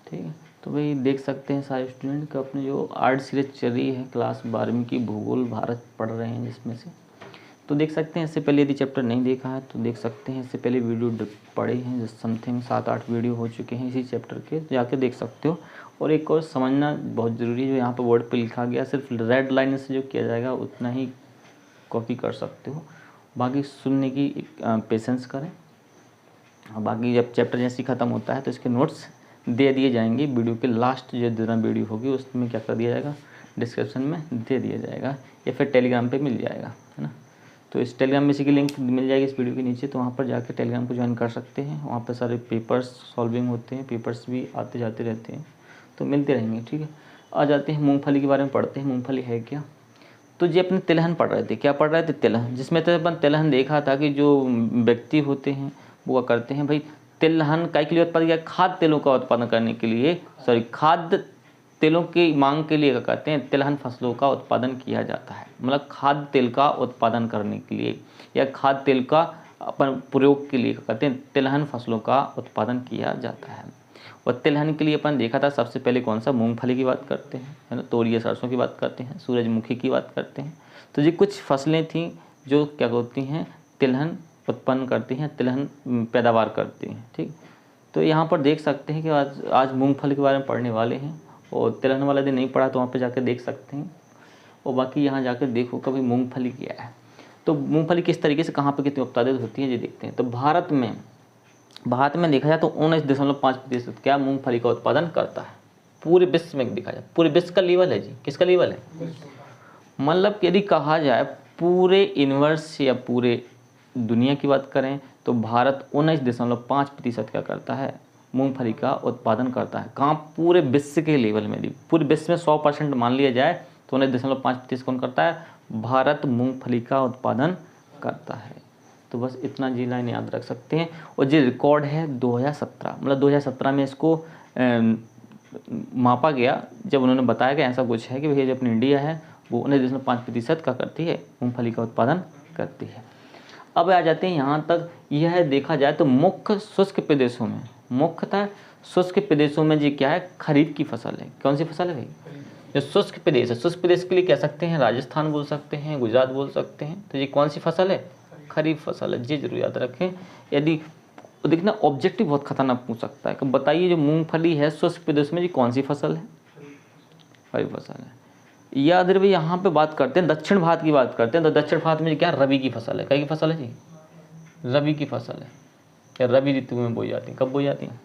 ठीक है। तो भाई देख सकते हैं सारे स्टूडेंट का अपने जो आर्ट सीरीज चल रही है, क्लास 12वीं की भूगोल भारत पढ़ रहे हैं जिसमें से, तो देख सकते हैं इससे पहले यदि चैप्टर नहीं देखा है तो देख सकते हैं, इससे पहले वीडियो पढ़े हैं, समथिंग 7-8 वीडियो हो चुके हैं इसी चैप्टर के, तो जाके देख सकते हो। और एक और समझना बहुत ज़रूरी है, जो यहाँ पर बोर्ड पे लिखा गया सिर्फ रेड लाइन से जो किया जाएगा उतना ही कॉपी कर सकते हो, बाकी सुनने की पेशेंस करें। और बाकी जब चैप्टर जैसे ख़त्म होता है तो इसके नोट्स दे दिए जाएंगे, वीडियो के लास्ट जो दिन वीडियो होगी उसमें क्या कर दिया जाएगा, डिस्क्रिप्शन में दे दिया जाएगा या फिर टेलीग्राम पे मिल जाएगा, है ना। तो इस टेलीग्राम में इसी की लिंक मिल जाएगी इस वीडियो के नीचे, तो वहाँ पर जाकर टेलीग्राम को ज्वाइन कर सकते हैं। वहाँ पर सारे पेपर्स सॉल्विंग होते हैं, पेपर्स भी आते जाते रहते हैं, तो मिलते रहेंगे, ठीक है। आ जाते हैं मूँगफली के बारे में पढ़ते हैं। मूँगफली है क्या, तो ये अपने तिलहन पढ़ रहे थे, क्या पढ़ रहे थे, तिलहन, जिसमें तो अपन तिलहन देखा था कि जो व्यक्ति होते हैं वो करते हैं भाई, तिलहन काय के लिए उत्पादन किया, खाद्य तेलों का उत्पादन करने के लिए, खाद्य तेलों की मांग के लिए क्या कहते हैं, तिलहन फसलों का उत्पादन किया जाता है। मतलब खाद्य तेल का उत्पादन करने के लिए या खाद्य तेल का अपन प्रयोग के लिए क्या कहते हैं, तिलहन फसलों का उत्पादन किया जाता है। और तिलहन के लिए अपन देखा था सबसे पहले कौन सा, मूंगफली की बात करते हैं, है ना, तोरिया सरसों की बात करते हैं, सूरजमुखी की बात करते हैं। तो ये कुछ फसलें थी जो क्या होती हैं, तिलहन उत्पन्न करती हैं, तिलहन पैदावार करती हैं, ठीक। तो यहाँ पर देख सकते हैं कि आज मूंगफली के बारे में पढ़ने वाले हैं, और तिलहन वाला दिन नहीं पढ़ा तो वहाँ पे जाकर देख सकते हैं। और बाकी यहाँ जाकर देखो कभी मूंगफली क्या है, तो मूंगफली किस तरीके से कहाँ पे कितनी उत्पादित होती है ये देखते हैं। तो भारत में देखा जाए तो 19.5% क्या मूंगफली का उत्पादन करता है पूरे विश्व में। देखा जाए पूरे विश्व का लेवल है जी, किसका लेवल है, मतलब यदि कहा जाए पूरे यूनिवर्स या पूरे दुनिया की बात करें तो भारत 19.5% क्या करता है, मूंगफली का उत्पादन करता है। कहाँ, पूरे विश्व के लेवल में। यदि पूरे विश्व में 100% मान लिया जाए तो 19.5% कौन करता है, भारत मूंगफली का उत्पादन करता है। तो बस इतना जी लाइन याद रख सकते हैं। और जो रिकॉर्ड है 2017, मतलब 2017 में इसको मापा गया, जब उन्होंने बताया कि ऐसा कुछ है कि भैया जो अपनी इंडिया है वो 19.5% का करती है, मूंगफली का उत्पादन करती है। अब आ जाते हैं यहाँ तक, यह देखा जाए तो मुख्य शुष्क प्रदेशों में, मुख्यतः शुष्क प्रदेशों में जी क्या है, खरीफ की फसल है। कौन सी फसल है भाई, जो शुष्क प्रदेश है, शुष्क प्रदेश के लिए कह सकते हैं राजस्थान बोल सकते हैं, गुजरात बोल सकते हैं। तो ये कौन सी फसल है, खरीफ फसल है, जी जरूर याद रखें। यदि देखना ऑब्जेक्टिव बहुत खतरनाक पूछ सकता है कि बताइए जो मूंगफली है शुष्क प्रदेश में जी कौन सी फसल है, खरीफ फसल है। या अगर भाई यहाँ पे बात करते हैं दक्षिण भारत की बात करते हैं, तो दक्षिण भारत में क्या रबी की फसल है, कई की फसल है जी, रबी की फसल है, या रबी ऋतु में बोई जाती है, कब बोई जाती है।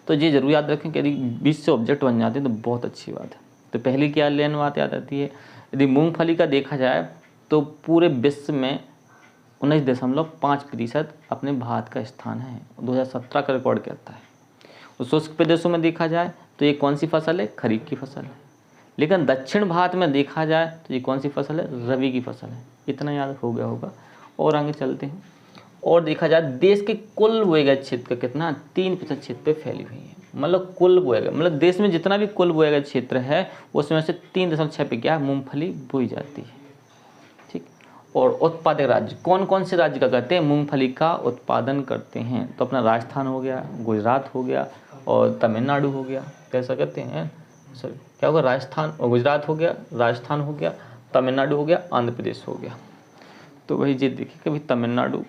तो ये जरूर याद रखें कि यदि 20 से ऑब्जेक्ट बन जाते हैं तो बहुत अच्छी बात है। तो पहली क्या लेन बात याद आती है, यदि मूंगफली का देखा जाए तो पूरे विश्व में 19.5% अपने भारत का स्थान है, 2017 का रिकॉर्ड कहता है। और शुष्क प्रदेशों में देखा जाए तो ये कौन सी फसल है, खरीफ की फसल है। लेकिन दक्षिण भारत में देखा जाए तो ये कौन सी फसल है, रबी की फसल है। इतना याद हो गया होगा। और आगे चलते हैं, और देखा जाए देश के कुल बोए गए क्षेत्र का कितना, 3% क्षेत्र पे फैली हुई है। मतलब कुल बोया गया, मतलब देश में जितना भी कुल बोया गया क्षेत्र है उसमें से 3.6 पे क्या मूंगफली बोई जाती है, ठीक। और उत्पादक राज्य कौन कौन से राज्य का करते हैं, मूंगफली का उत्पादन करते हैं। तो अपना राजस्थान हो गया, गुजरात हो गया और तमिलनाडु हो गया। कैसा कहते हैं सर, क्या होगा, राजस्थान और गुजरात हो गया, राजस्थान हो गया, तमिलनाडु हो गया, आंध्र प्रदेश हो गया। तो वही ये देखिए कभी तमिलनाडु,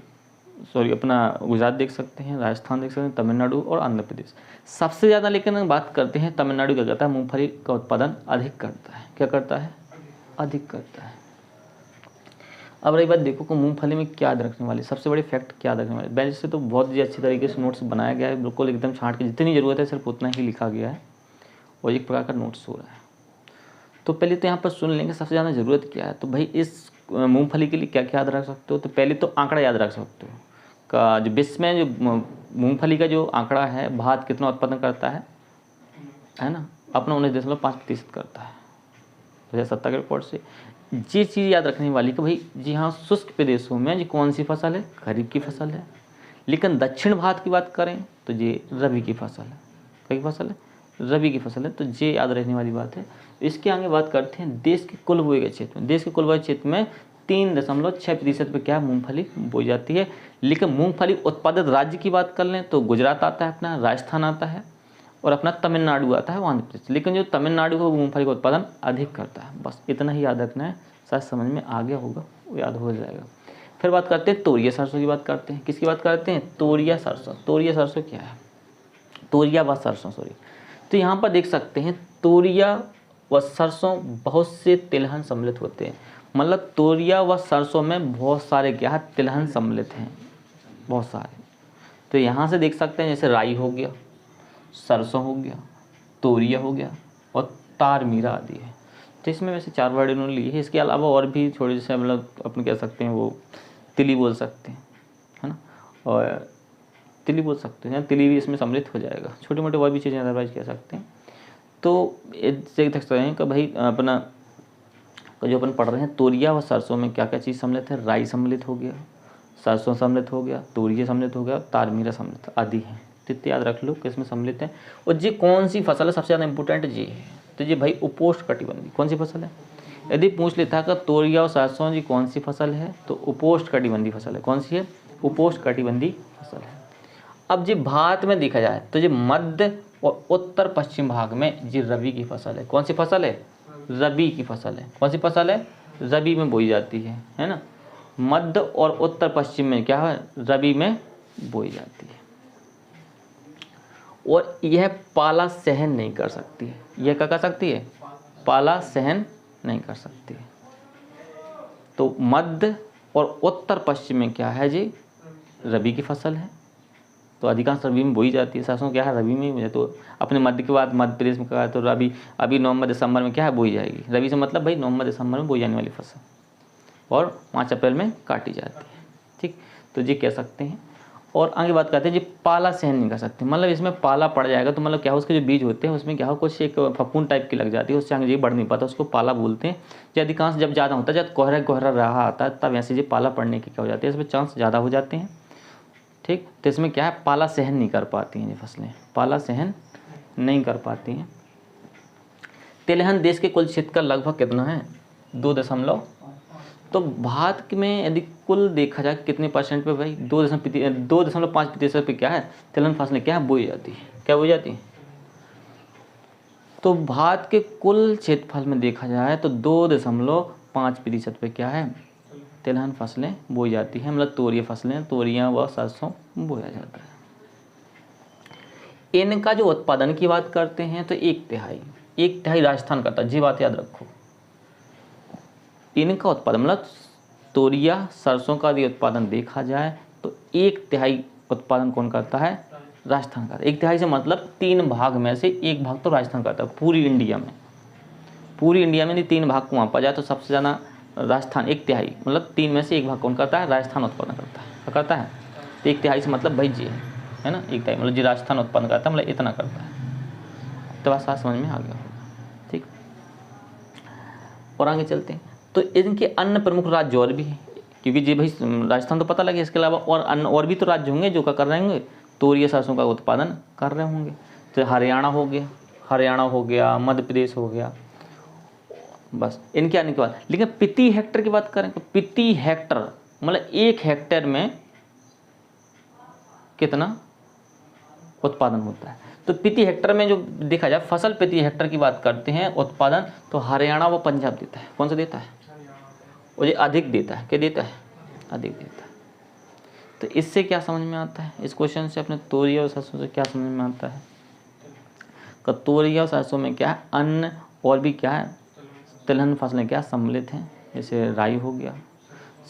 सॉरी अपना गुजरात देख सकते हैं, राजस्थान देख सकते हैं, तमिलनाडु और आंध्र प्रदेश सबसे ज़्यादा। लेकिन बात करते हैं तमिलनाडु क्या करता है, मूंगफली का उत्पादन अधिक करता है। क्या करता है, अधिक करता है। अब रही बात देखो कि मूंगफली में क्या याद रखने वाले, सबसे बड़े फैक्ट क्या याद रखने वाले। वैसे से तो बहुत ही अच्छी तरीके से नोट्स बनाया गया है, बिल्कुल एकदम छांट के जितनी ज़रूरत है सिर्फ उतना ही लिखा गया है और एक प्रकार का नोट्स हो रहा है। तो पहले तो यहाँ पर सुन लेंगे सबसे ज़्यादा ज़रूरत क्या है। तो भाई इस मूंगफली के लिए क्या क्या याद रख सकते हो, तो पहले तो आंकड़ा याद रख सकते हो का, जो विश्व में जो मूंगफली का जो आंकड़ा है, भारत कितना उत्पादन करता है ना, अपना 19.5% करता है 2017 के रिकॉर्ड से। ये चीज़ याद रखने वाली कि भाई जी हाँ, शुष्क प्रदेशों में जी कौन सी फसल है, खरीफ की फसल है। लेकिन दक्षिण भारत की बात करें तो ये रबी की फसल है। कई फसल है, रबी की फसल है। तो ये याद रखने वाली बात है। इसके आगे बात करते हैं देश के कुल बोए गए क्षेत्र में। देश के कुल बोए क्षेत्र में 3.6% पे क्या मूंगफली बोई जाती है। लेकिन मूंगफली उत्पादित राज्य की बात कर लें तो गुजरात आता है अपना, राजस्थान आता है और अपना तमिलनाडु आता है वो आंध्र प्रदेश। लेकिन जो तमिलनाडु का मूंगफली का उत्पादन अधिक करता है। बस इतना ही याद रखना है, शायद समझ में आ गया होगा, वो याद हो जाएगा। फिर बात करते हैं तोरिया सरसों की बात करते हैं। किसकी बात करते हैं? तोरिया सरसों। तोरिया सरसों क्या है? तोरिया व सरसों, सॉरी। तो यहाँ पर देख सकते हैं तोरिया व सरसों बहुत से तिलहन सम्मिलित होते हैं। मतलब तोरिया व सरसों में बहुत सारे क्या है? तिलहन सम्मिलित हैं, बहुत सारे। तो यहाँ से देख सकते हैं जैसे राई हो गया, सरसों हो गया, तोरिया हो गया और तारमीरा आदि है। तो इसमें वैसे 4 वर्ड इन्होंने लिए हैं। इसके अलावा और भी थोड़े से मतलब अपन कह सकते हैं वो तिली बोल सकते हैं, है ना, और तिली बोल सकते हैं, तिली भी इसमें सम्मिलित हो जाएगा। छोटे मोटे और भी चीज़ें अदरवाइज कह सकते हैं। तो इससे देख सकते हैं कि भाई अपना जो अपन पढ़ रहे हैं तोरिया व सरसों में क्या क्या चीज़ सम्मिलित है? राई सम्मिलित हो गया, सरसों सम्मिलित हो गया, तोरिया सम्मिलित हो गया, तारमीरा सम्मिलित आदि हैं। तो इतने याद रख लो कि इसमें सम्मिलित है। और ये कौन सी फसल है? सबसे ज़्यादा इंपॉर्टेंट ये है। तो ये भाई उपोष्ण कटिबंधी कौन सी फसल है? यदि पूछ लेता कि तोरिया और सरसों जी कौन सी फसल है, तो उपोष्ण कटिबंधी फसल है। कौन सी है? उपोष्ण कटिबंधी फसल है। अब जो भारत में देखा जाए तो ये मध्य और उत्तर पश्चिम भाग में ये रबी की फसल है। कौन सी फसल है? रबी की फसल है। कौन सी फसल है? रबी में बोई जाती है ना। मध्य और उत्तर पश्चिम में क्या है? रबी में बोई जाती है। और यह पाला सहन नहीं कर सकती है। यह क्या कर सकती है? पाला सहन नहीं कर सकती है। तो मध्य और उत्तर पश्चिम में क्या है? जी रबी की फसल है। तो अधिकांश रबी में बोई जाती है। सरसों क्या है? रबी में है। तो अपने मध्य के बाद मध्य प्रदेश में क्या है? तो रबी अभी नवंबर दिसंबर में क्या है? बोई जाएगी। रबी से मतलब भाई नवंबर दिसंबर में बोई जाने वाली फसल, और 5 अप्रैल में काटी जाती है। ठीक, तो ये कह सकते हैं। और आगे बात करते हैं जी पाला सहन नहीं कर सकते। मतलब इसमें पाला पड़ जाएगा तो मतलब क्या हो, उसके जो बीज होते हैं उसमें क्या हो, कुछ एक फफूंद टाइप की लग जाती है, उससे आगे ये बढ़ नहीं पाता, उसको पाला बोलते हैं। जो अधिकांश जब ज़्यादा होता है, जब कोहरा कोहरा रहा आता है, तब ऐसे ये पाला पड़ने की क्या हो जाती है, इसमें चांस ज़्यादा हो जाते हैं। ठीक, तो इसमें क्या है? पाला सहन नहीं कर पाती हैं ये फसलें, पाला सहन नहीं कर पाती हैं। तिलहन देश के कुल क्षेत्र का लगभग कितना है? 2 तो भारत में यदि कुल देखा जाए कितने परसेंट पे भाई 2.5% पे क्या है? तिलहन फसलें क्या है? बोई जाती है। क्या बोई जाती है? तो भारत के कुल क्षेत्रफल में देखा जाए तो 2.5% पे क्या है? तिलहन फसलें बोई जाती हैं। मतलब तोरिया फसलें, तोरियां व सरसों बोया जाता है। इनका जो उत्पादन की बात करते हैं तो 1/3 राजस्थान करता है। जी बात याद रखो। इनका उत्पादन मतलब तोरिया सरसों का यदि उत्पादन देखा जाए तो 1/3 उत्पादन कौन करता है? राजस्थान का। 1/3 से मतलब 3 भाग में से 1 भाग तो राजस्थान करता है। पूरी इंडिया में यदि 3 भाग को मापा जाए तो सबसे ज़्यादा राजस्थान 1/3, मतलब 3 में से 1 भाग कौन करता है? राजस्थान उत्पादन करता है। क्या करता है? तो 1/3 से मतलब भाई जी है ना, 1/3 मतलब जी राजस्थान उत्पादन करता है, मतलब इतना करता है। तो बस समझ में आ गया होगा। ठीक, और आगे चलते हैं। तो इनके अन्य प्रमुख राज्य और भी हैं, क्योंकि जी भाई राजस्थान तो पता लगे, इसके अलावा और अन्य और भी तो राज्य होंगे जो क्या कर रहे होंगे? तोरिया सरसों का उत्पादन कर रहे होंगे। तो हरियाणा हो गया, मध्य प्रदेश हो गया। बस इनके आने के बाद, लेकिन प्रति हेक्टर की बात करें तो प्रति हेक्टर मतलब 1 हेक्टेयर में कितना उत्पादन होता है? तो प्रति हेक्टर में जो देखा जाए, फसल प्रति हेक्टर की बात करते हैं उत्पादन, तो हरियाणा व पंजाब देता है। कौन सा देता है? और ये अधिक देता है। क्या देता है? अधिक देता है। तो इससे क्या समझ में आता है? इस क्वेश्चन से अपने तोरिया और सरसों से क्या समझ में आता है? तोरिया और सरसों में क्या है? अन्न और भी क्या है? तिलहन फसलें क्या सम्मिलित हैं। जैसे राई हो गया,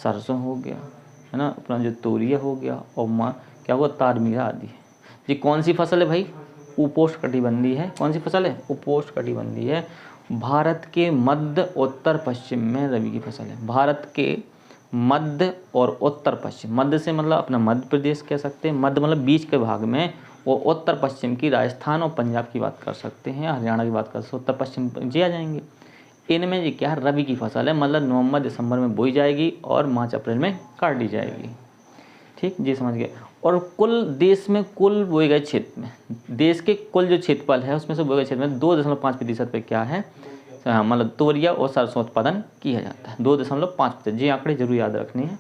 सरसों हो गया, है ना, अपना जो तोरिया हो गया, और क्या हुआ? तारमीरा आदि है। ये कौन सी फसल है भाई? उपोष्ण कटिबंधी है। कौन सी फसल है? उपोष्ण कटिबंधी है। भारत के मध्य उत्तर पश्चिम में रबी की फसल है। भारत के मध्य और उत्तर पश्चिम, मध्य से मतलब अपना मध्य प्रदेश कह सकते हैं, मध्य मतलब बीच के भाग में, और उत्तर पश्चिम की राजस्थान और पंजाब की बात कर सकते हैं, हरियाणा की बात कर सकते हैं, उत्तर पश्चिम जी आ जाएंगे। इनमें ये क्या है? रबी की फसल है, मतलब नवंबर दिसंबर में बोई जाएगी और मार्च अप्रैल में काट दी जाएगी। ठीक जी, समझ गए। और कुल देश में कुल बोए गए क्षेत्र में, देश के कुल जो क्षेत्रफल है उसमें से बोए गए क्षेत्र में 2.5% पे क्या है? मतलब तोरिया और सरसों उत्पादन किया जाता है। 2.5%। जी आंकड़े जरूर याद रखने हैं।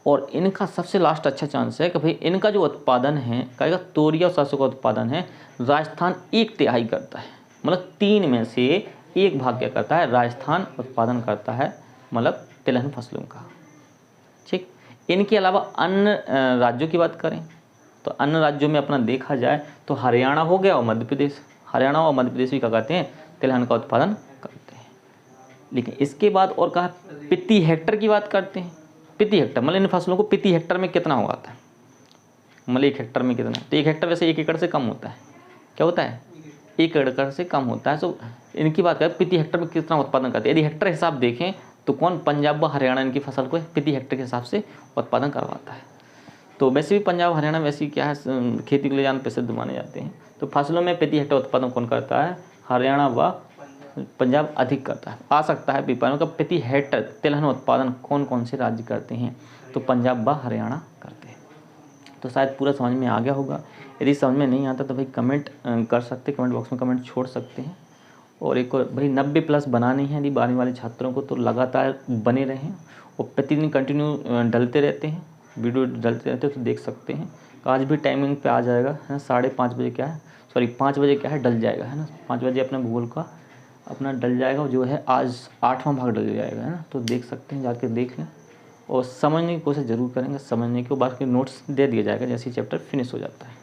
और इनका सबसे लास्ट अच्छा चांस है कि भाई इनका जो उत्पादन है कहेगा तोरिया और सरसों का उत्पादन है राजस्थान 1/3 करता है, मतलब 3 में से 1 भाग क्या करता है, राजस्थान उत्पादन करता है, मतलब तिलहन फसलों का। ठीक, इनके अलावा अन्य राज्यों की बात करें तो अन्य राज्यों में अपना देखा जाए तो हरियाणा हो गया और मध्य प्रदेश, हरियाणा और मध्य प्रदेश भी क्या करते हैं, तिलहन का उत्पादन करते हैं। लेकिन इसके बाद और कहा प्रति हेक्टर की बात करते हैं। प्रति हेक्टर मतलब इन फसलों को प्रति हेक्टर में कितना उगाता है, मतलब 1 हेक्टर में कितना, तो 1 हेक्टर वैसे 1 एकड़ से कम होता है, क्या होता है, 1 एकड़ से कम होता है। तो इनकी बात करें प्रति हेक्टर में कितना उत्पादन करते हैं, यदि हेक्टर हिसाब देखें तो कौन, पंजाब व हरियाणा इनकी फसल को प्रति हेक्टर के हिसाब से उत्पादन करवाता है। तो वैसे भी पंजाब हरियाणा वैसे क्या है, खेती के लिए जान प्रसिद्ध माने जाते हैं। तो फसलों में प्रति हेक्टर उत्पादन कौन करता है, हरियाणा व पंजाब अधिक करता है। आ सकता है विपणन का प्रति हेक्टर तिलहन उत्पादन कौन कौन से राज्य करते हैं, तो पंजाब व हरियाणा करते हैं। तो शायद पूरा समझ में आ गया होगा। यदि समझ में नहीं आता तो भाई कमेंट कर सकते, कमेंट बॉक्स में कमेंट छोड़ सकते हैं। और एक और भाई 90+ बनानी है यदि 12वीं वाले छात्रों को, तो लगातार बने रहें और प्रतिदिन कंटिन्यू डलते रहते हैं, वीडियो डलते रहते हैं, तो देख सकते हैं। आज भी टाइमिंग पे आ जाएगा, है ना, 5:30 बजे क्या है, सॉरी 5 बजे क्या है, डल जाएगा, है ना, 5 बजे अपना भूगोल का अपना डल जाएगा, जो है आज 8वां भाग डल जाएगा, है ना। तो देख सकते हैं, जाके देख लें और समझने की कोशिश ज़रूर करेंगे। समझने के बाद नोट्स दे दिया जाएगा जैसे ही चैप्टर फिनिश हो जाता है।